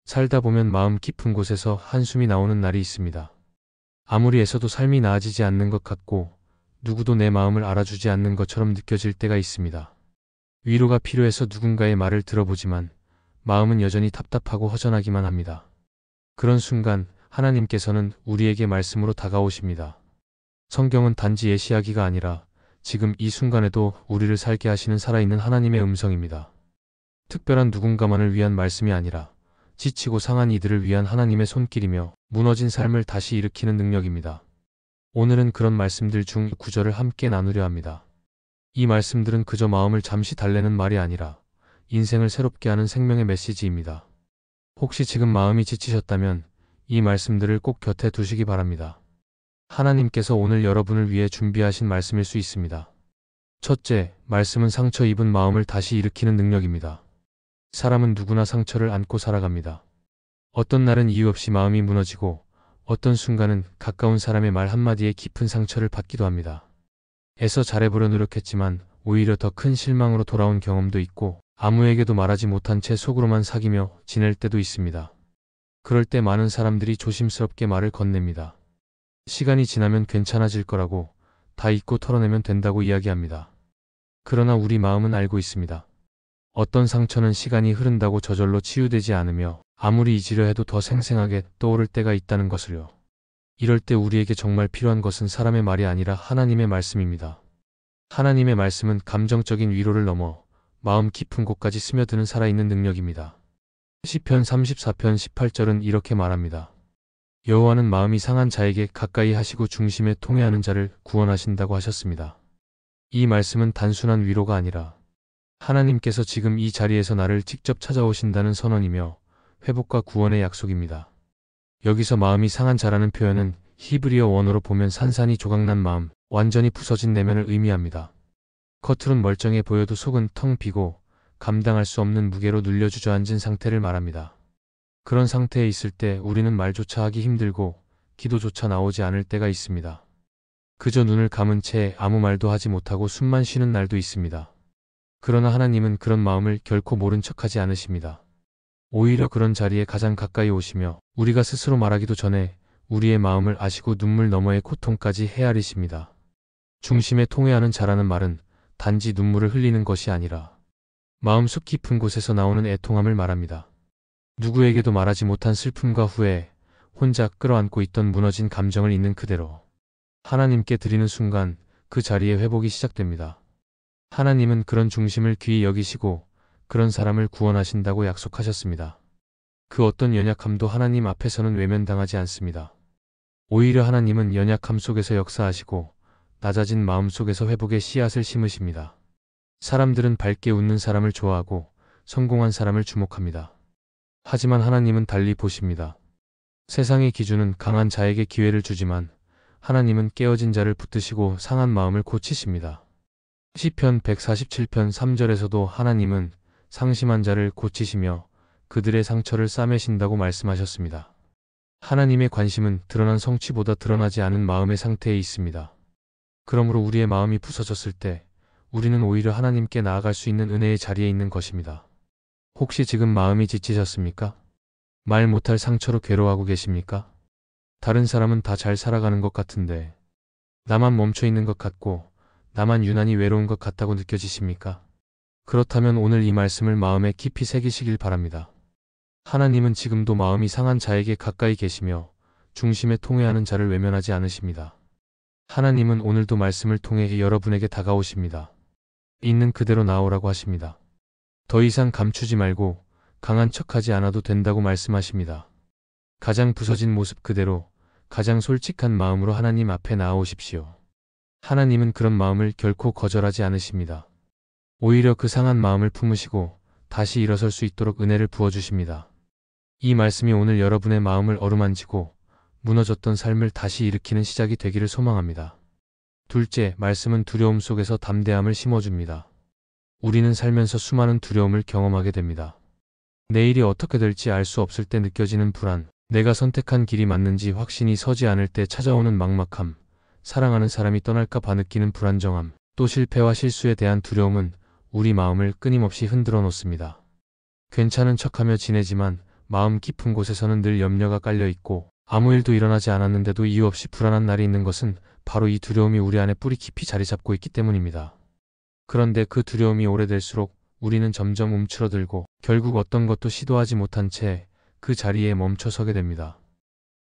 살다 보면 마음 깊은 곳에서 한숨이 나오는 날이 있습니다. 아무리 애써도 삶이 나아지지 않는 것 같고 누구도 내 마음을 알아주지 않는 것처럼 느껴질 때가 있습니다. 위로가 필요해서 누군가의 말을 들어보지만 마음은 여전히 답답하고 허전하기만 합니다. 그런 순간 하나님께서는 우리에게 말씀으로 다가오십니다. 성경은 단지 예시하기가 아니라 지금 이 순간에도 우리를 살게 하시는 살아있는 하나님의 음성입니다. 특별한 누군가만을 위한 말씀이 아니라 지치고 상한 이들을 위한 하나님의 손길이며 무너진 삶을 다시 일으키는 능력입니다. 오늘은 그런 말씀들 중 9절을 함께 나누려 합니다. 이 말씀들은 그저 마음을 잠시 달래는 말이 아니라 인생을 새롭게 하는 생명의 메시지입니다. 혹시 지금 마음이 지치셨다면 이 말씀들을 꼭 곁에 두시기 바랍니다. 하나님께서 오늘 여러분을 위해 준비하신 말씀일 수 있습니다. 첫째, 말씀은 상처 입은 마음을 다시 일으키는 능력입니다. 사람은 누구나 상처를 안고 살아갑니다. 어떤 날은 이유 없이 마음이 무너지고 어떤 순간은 가까운 사람의 말 한마디에 깊은 상처를 받기도 합니다. 애써 잘해보려 노력했지만 오히려 더 큰 실망으로 돌아온 경험도 있고 아무에게도 말하지 못한 채 속으로만 사귀며 지낼 때도 있습니다. 그럴 때 많은 사람들이 조심스럽게 말을 건넵니다. 시간이 지나면 괜찮아질 거라고, 다 잊고 털어내면 된다고 이야기합니다. 그러나 우리 마음은 알고 있습니다. 어떤 상처는 시간이 흐른다고 저절로 치유되지 않으며 아무리 잊으려 해도 더 생생하게 떠오를 때가 있다는 것을요. 이럴 때 우리에게 정말 필요한 것은 사람의 말이 아니라 하나님의 말씀입니다. 하나님의 말씀은 감정적인 위로를 넘어 마음 깊은 곳까지 스며드는 살아있는 능력입니다. 시편 34편 18절은 이렇게 말합니다. 여호와는 마음이 상한 자에게 가까이 하시고 중심에 통회하는 자를 구원하신다고 하셨습니다. 이 말씀은 단순한 위로가 아니라 하나님께서 지금 이 자리에서 나를 직접 찾아오신다는 선언이며 회복과 구원의 약속입니다. 여기서 마음이 상한 자라는 표현은 히브리어 원어로 보면 산산이 조각난 마음, 완전히 부서진 내면을 의미합니다. 겉으론 멀쩡해 보여도 속은 텅 비고 감당할 수 없는 무게로 눌려 주저앉은 상태를 말합니다. 그런 상태에 있을 때 우리는 말조차 하기 힘들고 기도조차 나오지 않을 때가 있습니다. 그저 눈을 감은 채 아무 말도 하지 못하고 숨만 쉬는 날도 있습니다. 그러나 하나님은 그런 마음을 결코 모른 척하지 않으십니다. 오히려 그런 자리에 가장 가까이 오시며 우리가 스스로 말하기도 전에 우리의 마음을 아시고 눈물 너머의 고통까지 헤아리십니다. 중심에 통회하는 자라는 말은 단지 눈물을 흘리는 것이 아니라 마음속 깊은 곳에서 나오는 애통함을 말합니다. 누구에게도 말하지 못한 슬픔과 후회, 혼자 끌어안고 있던 무너진 감정을 있는 그대로 하나님께 드리는 순간 그 자리에 회복이 시작됩니다. 하나님은 그런 중심을 귀히 여기시고 그런 사람을 구원하신다고 약속하셨습니다. 그 어떤 연약함도 하나님 앞에서는 외면당하지 않습니다. 오히려 하나님은 연약함 속에서 역사하시고 낮아진 마음 속에서 회복의 씨앗을 심으십니다. 사람들은 밝게 웃는 사람을 좋아하고 성공한 사람을 주목합니다. 하지만 하나님은 달리 보십니다. 세상의 기준은 강한 자에게 기회를 주지만 하나님은 깨어진 자를 붙드시고 상한 마음을 고치십니다. 시편 147편 3절에서도 하나님은 상심한 자를 고치시며 그들의 상처를 싸매신다고 말씀하셨습니다. 하나님의 관심은 드러난 성취보다 드러나지 않은 마음의 상태에 있습니다. 그러므로 우리의 마음이 부서졌을 때 우리는 오히려 하나님께 나아갈 수 있는 은혜의 자리에 있는 것입니다. 혹시 지금 마음이 지치셨습니까? 말 못할 상처로 괴로워하고 계십니까? 다른 사람은 다 잘 살아가는 것 같은데 나만 멈춰 있는 것 같고 나만 유난히 외로운 것 같다고 느껴지십니까? 그렇다면 오늘 이 말씀을 마음에 깊이 새기시길 바랍니다. 하나님은 지금도 마음이 상한 자에게 가까이 계시며 중심에 통회하는 자를 외면하지 않으십니다. 하나님은 오늘도 말씀을 통해 여러분에게 다가오십니다. 있는 그대로 나오라고 하십니다. 더 이상 감추지 말고 강한 척하지 않아도 된다고 말씀하십니다. 가장 부서진 모습 그대로 가장 솔직한 마음으로 하나님 앞에 나아오십시오. 하나님은 그런 마음을 결코 거절하지 않으십니다. 오히려 그 상한 마음을 품으시고 다시 일어설 수 있도록 은혜를 부어주십니다. 이 말씀이 오늘 여러분의 마음을 어루만지고 무너졌던 삶을 다시 일으키는 시작이 되기를 소망합니다. 둘째, 말씀은 두려움 속에서 담대함을 심어줍니다. 우리는 살면서 수많은 두려움을 경험하게 됩니다. 내일이 어떻게 될지 알 수 없을 때 느껴지는 불안, 내가 선택한 길이 맞는지 확신이 서지 않을 때 찾아오는 막막함, 사랑하는 사람이 떠날까 봐 느끼는 불안정함, 또 실패와 실수에 대한 두려움은 우리 마음을 끊임없이 흔들어 놓습니다. 괜찮은 척하며 지내지만 마음 깊은 곳에서는 늘 염려가 깔려 있고 아무 일도 일어나지 않았는데도 이유 없이 불안한 날이 있는 것은 바로 이 두려움이 우리 안에 뿌리 깊이 자리 잡고 있기 때문입니다. 그런데 그 두려움이 오래될수록 우리는 점점 움츠러들고 결국 어떤 것도 시도하지 못한 채 그 자리에 멈춰 서게 됩니다.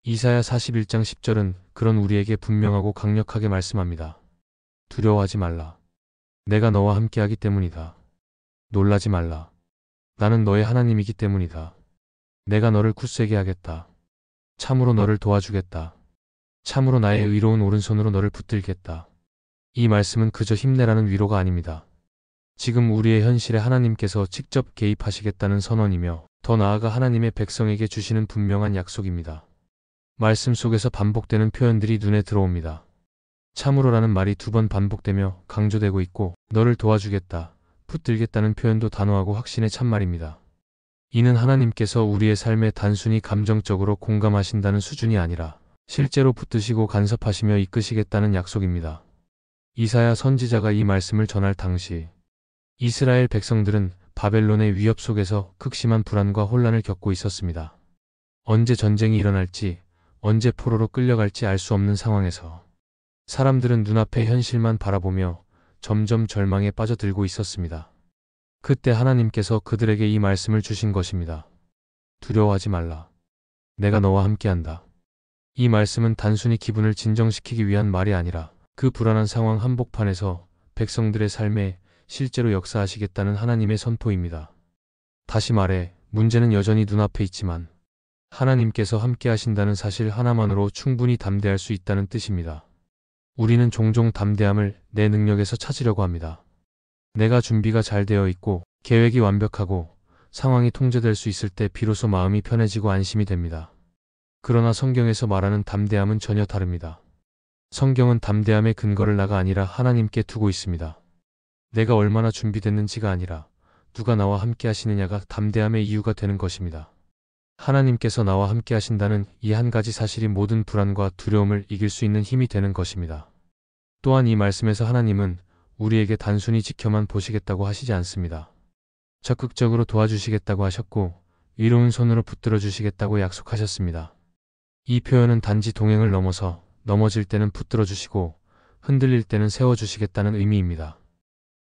이사야 41장 10절은 그런 우리에게 분명하고 강력하게 말씀합니다. 두려워하지 말라. 내가 너와 함께하기 때문이다. 놀라지 말라. 나는 너의 하나님이기 때문이다. 내가 너를 굳세게 하겠다. 참으로 너를 도와주겠다. 참으로 나의 의로운 오른손으로 너를 붙들겠다. 이 말씀은 그저 힘내라는 위로가 아닙니다. 지금 우리의 현실에 하나님께서 직접 개입하시겠다는 선언이며 더 나아가 하나님의 백성에게 주시는 분명한 약속입니다. 말씀 속에서 반복되는 표현들이 눈에 들어옵니다. 참으로라는 말이 2번 반복되며 강조되고 있고 너를 도와주겠다, 붙들겠다는 표현도 단호하고 확신의 참말입니다. 이는 하나님께서 우리의 삶에 단순히 감정적으로 공감하신다는 수준이 아니라 실제로 붙드시고 간섭하시며 이끄시겠다는 약속입니다. 이사야 선지자가 이 말씀을 전할 당시 이스라엘 백성들은 바벨론의 위협 속에서 극심한 불안과 혼란을 겪고 있었습니다. 언제 전쟁이 일어날지, 언제 포로로 끌려갈지 알 수 없는 상황에서 사람들은 눈앞의 현실만 바라보며 점점 절망에 빠져들고 있었습니다. 그때 하나님께서 그들에게 이 말씀을 주신 것입니다. 두려워하지 말라. 내가 너와 함께한다. 이 말씀은 단순히 기분을 진정시키기 위한 말이 아니라 그 불안한 상황 한복판에서 백성들의 삶에 실제로 역사하시겠다는 하나님의 선포입니다. 다시 말해 문제는 여전히 눈앞에 있지만 하나님께서 함께 하신다는 사실 하나만으로 충분히 담대할 수 있다는 뜻입니다. 우리는 종종 담대함을 내 능력에서 찾으려고 합니다. 내가 준비가 잘 되어 있고 계획이 완벽하고 상황이 통제될 수 있을 때 비로소 마음이 편해지고 안심이 됩니다. 그러나 성경에서 말하는 담대함은 전혀 다릅니다. 성경은 담대함의 근거를 나가 아니라 하나님께 두고 있습니다. 내가 얼마나 준비됐는지가 아니라 누가 나와 함께 하시느냐가 담대함의 이유가 되는 것입니다. 하나님께서 나와 함께 하신다는 이 한 가지 사실이 모든 불안과 두려움을 이길 수 있는 힘이 되는 것입니다. 또한 이 말씀에서 하나님은 우리에게 단순히 지켜만 보시겠다고 하시지 않습니다. 적극적으로 도와주시겠다고 하셨고 의로운 손으로 붙들어 주시겠다고 약속하셨습니다. 이 표현은 단지 동행을 넘어서 넘어질 때는 붙들어 주시고 흔들릴 때는 세워주시겠다는 의미입니다.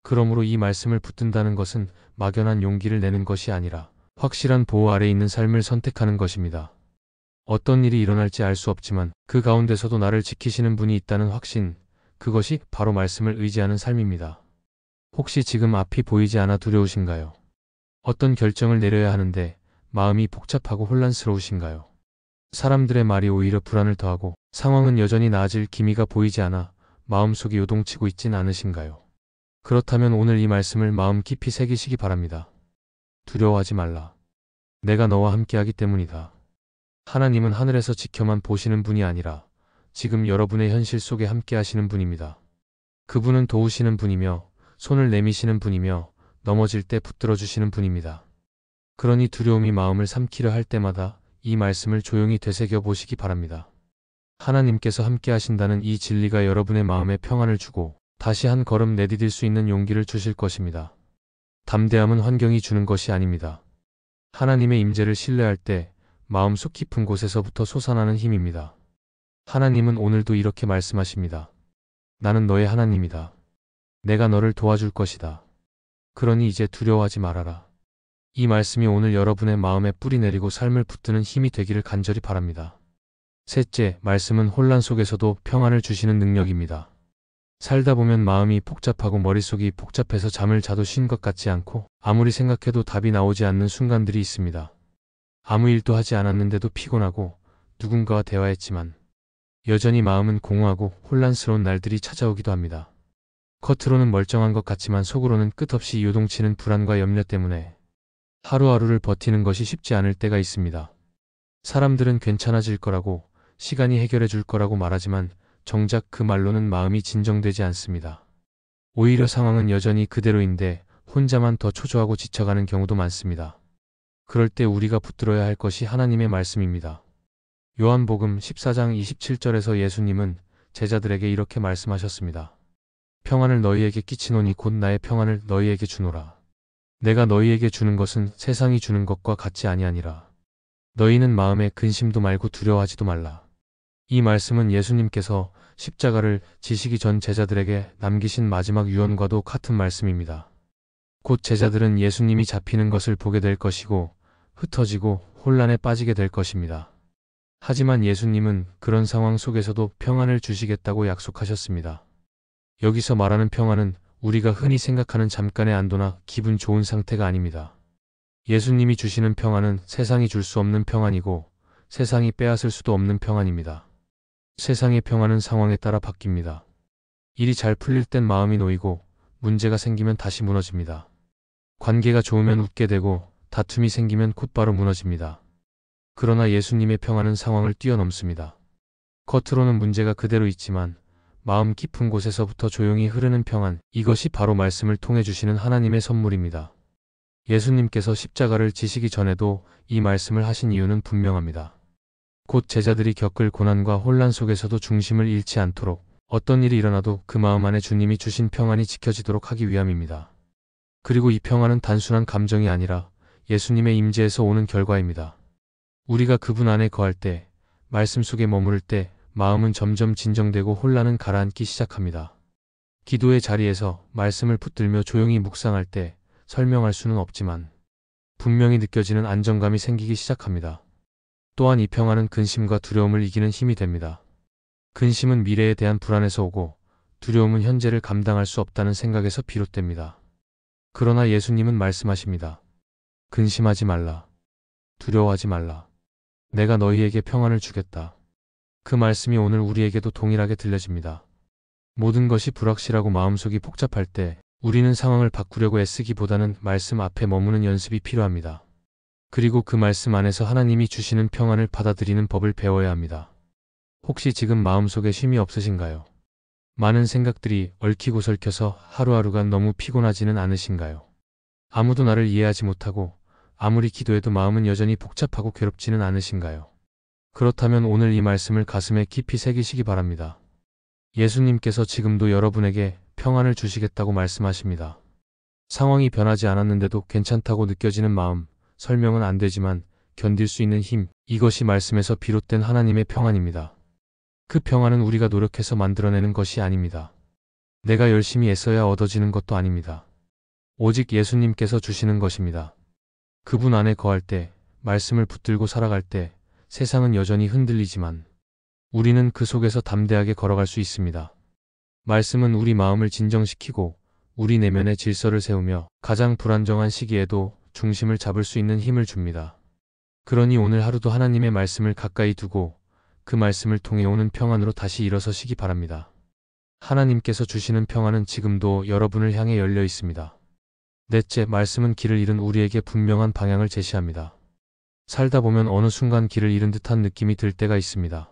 그러므로 이 말씀을 붙든다는 것은 막연한 용기를 내는 것이 아니라 확실한 보호 아래 있는 삶을 선택하는 것입니다. 어떤 일이 일어날지 알 수 없지만 그 가운데서도 나를 지키시는 분이 있다는 확신, 그것이 바로 말씀을 의지하는 삶입니다. 혹시 지금 앞이 보이지 않아 두려우신가요? 어떤 결정을 내려야 하는데 마음이 복잡하고 혼란스러우신가요? 사람들의 말이 오히려 불안을 더하고 상황은 여전히 나아질 기미가 보이지 않아 마음속이 요동치고 있진 않으신가요? 그렇다면 오늘 이 말씀을 마음 깊이 새기시기 바랍니다. 두려워하지 말라. 내가 너와 함께하기 때문이다. 하나님은 하늘에서 지켜만 보시는 분이 아니라 지금 여러분의 현실 속에 함께 하시는 분입니다. 그분은 도우시는 분이며 손을 내미시는 분이며 넘어질 때 붙들어 주시는 분입니다. 그러니 두려움이 마음을 삼키려 할 때마다 이 말씀을 조용히 되새겨 보시기 바랍니다. 하나님께서 함께 하신다는 이 진리가 여러분의 마음에 평안을 주고 다시 한 걸음 내디딜 수 있는 용기를 주실 것입니다. 담대함은 환경이 주는 것이 아닙니다. 하나님의 임재를 신뢰할 때 마음속 깊은 곳에서부터 솟아나는 힘입니다. 하나님은 오늘도 이렇게 말씀하십니다. 나는 너의 하나님이다. 내가 너를 도와줄 것이다. 그러니 이제 두려워하지 말아라. 이 말씀이 오늘 여러분의 마음에 뿌리 내리고 삶을 붙드는 힘이 되기를 간절히 바랍니다. 셋째, 말씀은 혼란 속에서도 평안을 주시는 능력입니다. 살다 보면 마음이 복잡하고 머릿속이 복잡해서 잠을 자도 쉰 것 같지 않고 아무리 생각해도 답이 나오지 않는 순간들이 있습니다. 아무 일도 하지 않았는데도 피곤하고 누군가와 대화했지만 여전히 마음은 공허하고 혼란스러운 날들이 찾아오기도 합니다. 겉으로는 멀쩡한 것 같지만 속으로는 끝없이 요동치는 불안과 염려 때문에 하루하루를 버티는 것이 쉽지 않을 때가 있습니다. 사람들은 괜찮아질 거라고, 시간이 해결해 줄 거라고 말하지만 정작 그 말로는 마음이 진정되지 않습니다. 오히려 상황은 여전히 그대로인데 혼자만 더 초조하고 지쳐가는 경우도 많습니다. 그럴 때 우리가 붙들어야 할 것이 하나님의 말씀입니다. 요한복음 14장 27절에서 예수님은 제자들에게 이렇게 말씀하셨습니다. 평안을 너희에게 끼치노니 곧 나의 평안을 너희에게 주노라. 내가 너희에게 주는 것은 세상이 주는 것과 같이 아니하니라. 너희는 마음에 근심도 말고 두려워하지도 말라. 이 말씀은 예수님께서 십자가를 지시기 전 제자들에게 남기신 마지막 유언과도 같은 말씀입니다. 곧 제자들은 예수님이 잡히는 것을 보게 될 것이고 흩어지고 혼란에 빠지게 될 것입니다. 하지만 예수님은 그런 상황 속에서도 평안을 주시겠다고 약속하셨습니다. 여기서 말하는 평안은 우리가 흔히 생각하는 잠깐의 안도나 기분 좋은 상태가 아닙니다. 예수님이 주시는 평안은 세상이 줄 수 없는 평안이고 세상이 빼앗을 수도 없는 평안입니다. 세상의 평안은 상황에 따라 바뀝니다. 일이 잘 풀릴 땐 마음이 놓이고 문제가 생기면 다시 무너집니다. 관계가 좋으면 웃게 되고 다툼이 생기면 곧바로 무너집니다. 그러나 예수님의 평안은 상황을 뛰어넘습니다. 겉으로는 문제가 그대로 있지만 마음 깊은 곳에서부터 조용히 흐르는 평안, 이것이 바로 말씀을 통해 주시는 하나님의 선물입니다. 예수님께서 십자가를 지시기 전에도 이 말씀을 하신 이유는 분명합니다. 곧 제자들이 겪을 고난과 혼란 속에서도 중심을 잃지 않도록 어떤 일이 일어나도 그 마음 안에 주님이 주신 평안이 지켜지도록 하기 위함입니다. 그리고 이 평안은 단순한 감정이 아니라 예수님의 임재에서 오는 결과입니다. 우리가 그분 안에 거할 때, 말씀 속에 머무를 때 마음은 점점 진정되고 혼란은 가라앉기 시작합니다. 기도의 자리에서 말씀을 붙들며 조용히 묵상할 때 설명할 수는 없지만 분명히 느껴지는 안정감이 생기기 시작합니다. 또한 이 평안은 근심과 두려움을 이기는 힘이 됩니다. 근심은 미래에 대한 불안에서 오고 두려움은 현재를 감당할 수 없다는 생각에서 비롯됩니다. 그러나 예수님은 말씀하십니다. 근심하지 말라. 두려워하지 말라. 내가 너희에게 평안을 주겠다. 그 말씀이 오늘 우리에게도 동일하게 들려집니다. 모든 것이 불확실하고 마음속이 복잡할 때 우리는 상황을 바꾸려고 애쓰기보다는 말씀 앞에 머무는 연습이 필요합니다. 그리고 그 말씀 안에서 하나님이 주시는 평안을 받아들이는 법을 배워야 합니다. 혹시 지금 마음속에 쉼이 없으신가요? 많은 생각들이 얽히고 설켜서 하루하루가 너무 피곤하지는 않으신가요? 아무도 나를 이해하지 못하고 아무리 기도해도 마음은 여전히 복잡하고 괴롭지는 않으신가요? 그렇다면 오늘 이 말씀을 가슴에 깊이 새기시기 바랍니다. 예수님께서 지금도 여러분에게 평안을 주시겠다고 말씀하십니다. 상황이 변하지 않았는데도 괜찮다고 느껴지는 마음, 설명은 안 되지만 견딜 수 있는 힘, 이것이 말씀에서 비롯된 하나님의 평안입니다. 그 평안은 우리가 노력해서 만들어내는 것이 아닙니다. 내가 열심히 애써야 얻어지는 것도 아닙니다. 오직 예수님께서 주시는 것입니다. 그분 안에 거할 때, 말씀을 붙들고 살아갈 때 세상은 여전히 흔들리지만 우리는 그 속에서 담대하게 걸어갈 수 있습니다. 말씀은 우리 마음을 진정시키고 우리 내면의 질서를 세우며 가장 불안정한 시기에도 중심을 잡을 수 있는 힘을 줍니다. 그러니 오늘 하루도 하나님의 말씀을 가까이 두고 그 말씀을 통해 오는 평안으로 다시 일어서시기 바랍니다. 하나님께서 주시는 평안은 지금도 여러분을 향해 열려 있습니다. 넷째, 말씀은 길을 잃은 우리에게 분명한 방향을 제시합니다. 살다 보면 어느 순간 길을 잃은 듯한 느낌이 들 때가 있습니다.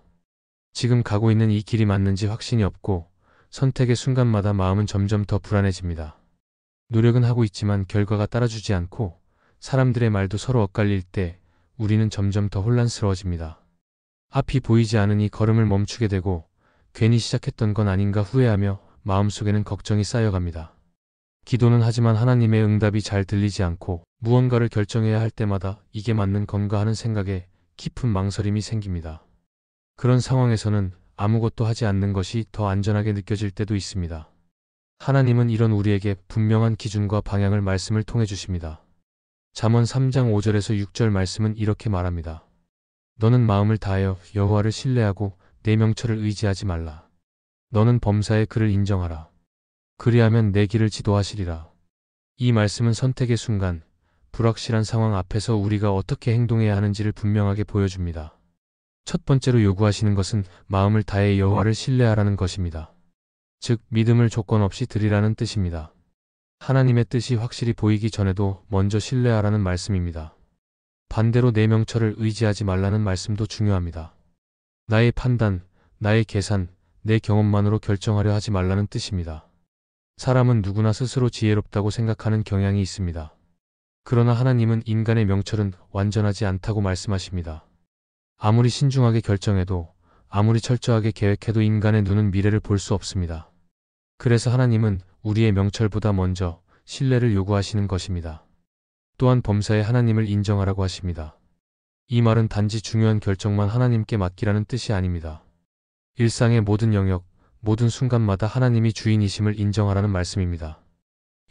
지금 가고 있는 이 길이 맞는지 확신이 없고 선택의 순간마다 마음은 점점 더 불안해집니다. 노력은 하고 있지만 결과가 따라주지 않고 사람들의 말도 서로 엇갈릴 때 우리는 점점 더 혼란스러워집니다. 앞이 보이지 않으니 걸음을 멈추게 되고 괜히 시작했던 건 아닌가 후회하며 마음속에는 걱정이 쌓여갑니다. 기도는 하지만 하나님의 응답이 잘 들리지 않고 무언가를 결정해야 할 때마다 이게 맞는 건가 하는 생각에 깊은 망설임이 생깁니다. 그런 상황에서는 아무것도 하지 않는 것이 더 안전하게 느껴질 때도 있습니다. 하나님은 이런 우리에게 분명한 기준과 방향을 말씀을 통해 주십니다. 잠언 3장 5절에서 6절 말씀은 이렇게 말합니다. 너는 마음을 다하여 여호와를 신뢰하고 내 명철을 의지하지 말라. 너는 범사에 그를 인정하라. 그리하면 내 길을 지도하시리라. 이 말씀은 선택의 순간, 불확실한 상황 앞에서 우리가 어떻게 행동해야 하는지를 분명하게 보여줍니다. 첫 번째로 요구하시는 것은 마음을 다해 여호와를 신뢰하라는 것입니다. 즉, 믿음을 조건 없이 드리라는 뜻입니다. 하나님의 뜻이 확실히 보이기 전에도 먼저 신뢰하라는 말씀입니다. 반대로 내 명철을 의지하지 말라는 말씀도 중요합니다. 나의 판단, 나의 계산, 내 경험만으로 결정하려 하지 말라는 뜻입니다. 사람은 누구나 스스로 지혜롭다고 생각하는 경향이 있습니다. 그러나 하나님은 인간의 명철은 완전하지 않다고 말씀하십니다. 아무리 신중하게 결정해도, 아무리 철저하게 계획해도 인간의 눈은 미래를 볼 수 없습니다. 그래서 하나님은 우리의 명철보다 먼저 신뢰를 요구하시는 것입니다. 또한 범사에 하나님을 인정하라고 하십니다. 이 말은 단지 중요한 결정만 하나님께 맡기라는 뜻이 아닙니다. 일상의 모든 영역, 모든 순간마다 하나님이 주인이심을 인정하라는 말씀입니다.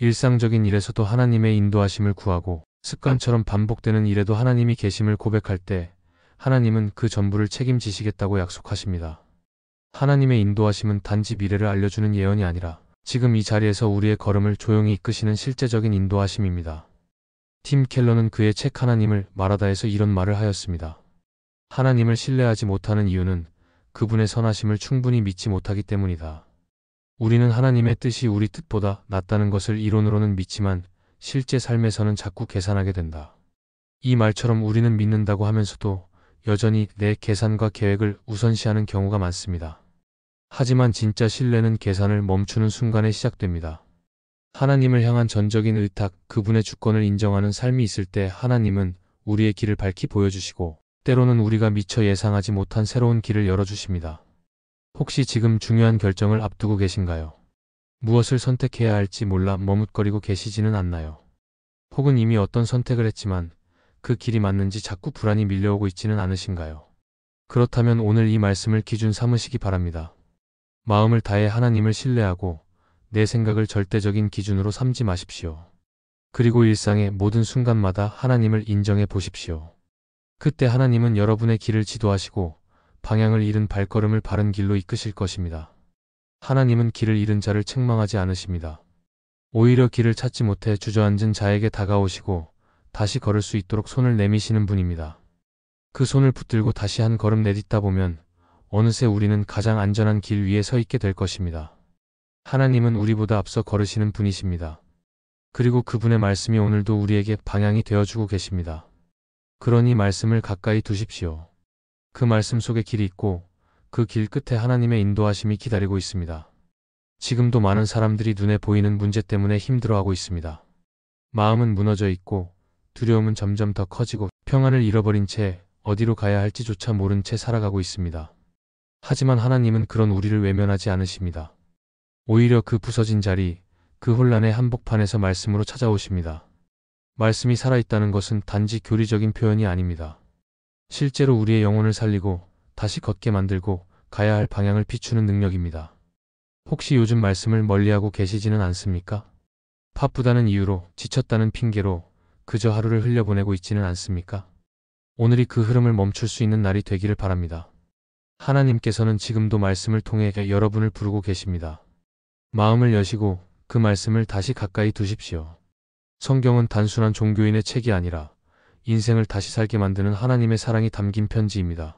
일상적인 일에서도 하나님의 인도하심을 구하고 습관처럼 반복되는 일에도 하나님이 계심을 고백할 때 하나님은 그 전부를 책임지시겠다고 약속하십니다. 하나님의 인도하심은 단지 미래를 알려주는 예언이 아니라 지금 이 자리에서 우리의 걸음을 조용히 이끄시는 실제적인 인도하심입니다. 팀 켈러는 그의 책 하나님을 말하다에서 이런 말을 하였습니다. 하나님을 신뢰하지 못하는 이유는 그분의 선하심을 충분히 믿지 못하기 때문이다. 우리는 하나님의 뜻이 우리 뜻보다 낫다는 것을 이론으로는 믿지만 실제 삶에서는 자꾸 계산하게 된다. 이 말처럼 우리는 믿는다고 하면서도 여전히 내 계산과 계획을 우선시하는 경우가 많습니다. 하지만 진짜 신뢰는 계산을 멈추는 순간에 시작됩니다. 하나님을 향한 전적인 의탁, 그분의 주권을 인정하는 삶이 있을 때 하나님은 우리의 길을 밝히 보여주시고 때로는 우리가 미처 예상하지 못한 새로운 길을 열어주십니다. 혹시 지금 중요한 결정을 앞두고 계신가요? 무엇을 선택해야 할지 몰라 머뭇거리고 계시지는 않나요? 혹은 이미 어떤 선택을 했지만 그 길이 맞는지 자꾸 불안이 밀려오고 있지는 않으신가요? 그렇다면 오늘 이 말씀을 기준 삼으시기 바랍니다. 마음을 다해 하나님을 신뢰하고 내 생각을 절대적인 기준으로 삼지 마십시오. 그리고 일상의 모든 순간마다 하나님을 인정해 보십시오. 그때 하나님은 여러분의 길을 지도하시고 방향을 잃은 발걸음을 바른 길로 이끄실 것입니다. 하나님은 길을 잃은 자를 책망하지 않으십니다. 오히려 길을 찾지 못해 주저앉은 자에게 다가오시고 다시 걸을 수 있도록 손을 내미시는 분입니다. 그 손을 붙들고 다시 한 걸음 내딛다 보면 어느새 우리는 가장 안전한 길 위에 서 있게 될 것입니다. 하나님은 우리보다 앞서 걸으시는 분이십니다. 그리고 그분의 말씀이 오늘도 우리에게 방향이 되어주고 계십니다. 그러니 말씀을 가까이 두십시오. 그 말씀 속에 길이 있고 그 길 끝에 하나님의 인도하심이 기다리고 있습니다. 지금도 많은 사람들이 눈에 보이는 문제 때문에 힘들어하고 있습니다. 마음은 무너져 있고 두려움은 점점 더 커지고 평안을 잃어버린 채 어디로 가야 할지조차 모른 채 살아가고 있습니다. 하지만 하나님은 그런 우리를 외면하지 않으십니다. 오히려 그 부서진 자리, 그 혼란의 한복판에서 말씀으로 찾아오십니다. 말씀이 살아있다는 것은 단지 교리적인 표현이 아닙니다. 실제로 우리의 영혼을 살리고 다시 걷게 만들고 가야 할 방향을 비추는 능력입니다. 혹시 요즘 말씀을 멀리하고 계시지는 않습니까? 바쁘다는 이유로, 지쳤다는 핑계로 그저 하루를 흘려보내고 있지는 않습니까? 오늘이 그 흐름을 멈출 수 있는 날이 되기를 바랍니다. 하나님께서는 지금도 말씀을 통해 여러분을 부르고 계십니다. 마음을 여시고 그 말씀을 다시 가까이 두십시오. 성경은 단순한 종교인의 책이 아니라 인생을 다시 살게 만드는 하나님의 사랑이 담긴 편지입니다.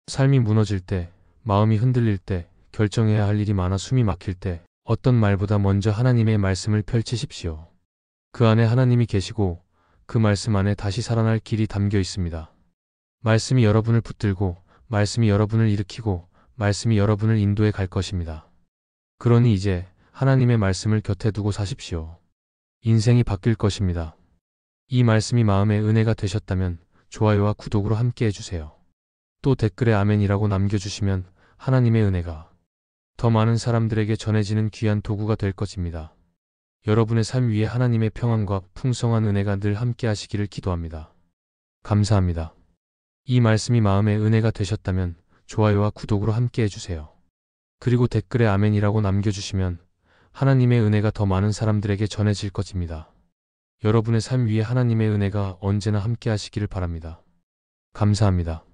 삶이 무너질 때, 마음이 흔들릴 때, 결정해야 할 일이 많아 숨이 막힐 때 어떤 말보다 먼저 하나님의 말씀을 펼치십시오. 그 안에 하나님이 계시고 그 말씀 안에 다시 살아날 길이 담겨 있습니다. 말씀이 여러분을 붙들고 말씀이 여러분을 일으키고 말씀이 여러분을 인도해 갈 것입니다. 그러니 이제 하나님의 말씀을 곁에 두고 사십시오. 인생이 바뀔 것입니다. 이 말씀이 마음의 은혜가 되셨다면 좋아요와 구독으로 함께 해주세요. 또 댓글에 아멘이라고 남겨주시면 하나님의 은혜가 더 많은 사람들에게 전해지는 귀한 도구가 될 것입니다. 여러분의 삶 위에 하나님의 평안과 풍성한 은혜가 늘 함께 하시기를 기도합니다. 감사합니다. 이 말씀이 마음의 은혜가 되셨다면 좋아요와 구독으로 함께 해주세요. 그리고 댓글에 아멘이라고 남겨주시면 하나님의 은혜가 더 많은 사람들에게 전해질 것입니다. 여러분의 삶 위에 하나님의 은혜가 언제나 함께 하시기를 바랍니다. 감사합니다.